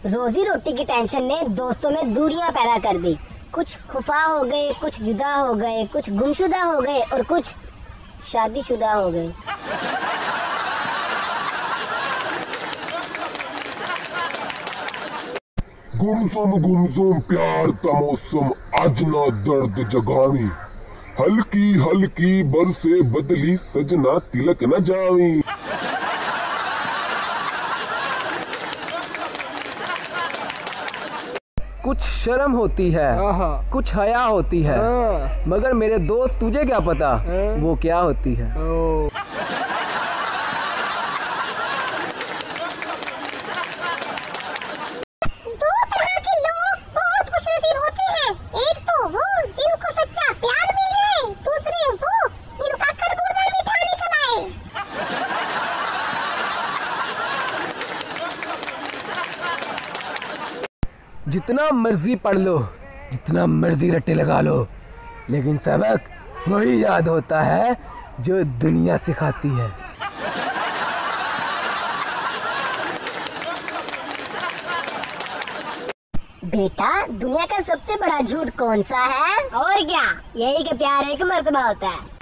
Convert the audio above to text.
रोजी रोटी की टेंशन ने दोस्तों में दूरियां पैदा कर दी। कुछ खुफा हो गए, कुछ जुदा हो गए, कुछ गुमशुदा हो गए और कुछ शादीशुदा हो गए। गुमसुम प्यार ता मौसम आज ना दर्द जगावी, हल्की हल्की बरसे बदली सजना तिलक न जावी। कुछ शर्म होती है, कुछ हया होती है, मगर मेरे दोस्त तुझे क्या पता वो क्या होती है। दो तरह के लोग बहुत खुशनसीब होते हैं। एक तो वो जिनको सच्चा प्यार मिल जाए, दूसरे वो जिनका खरबूजा मीठा निकल आए। जितना मर्जी पढ़ लो, जितना मर्जी रट्टे लगा लो, लेकिन सबक वही याद होता है जो दुनिया सिखाती है। बेटा, दुनिया का सबसे बड़ा झूठ कौन सा है? और क्या, यही कि प्यार एक मर्तबा होता है।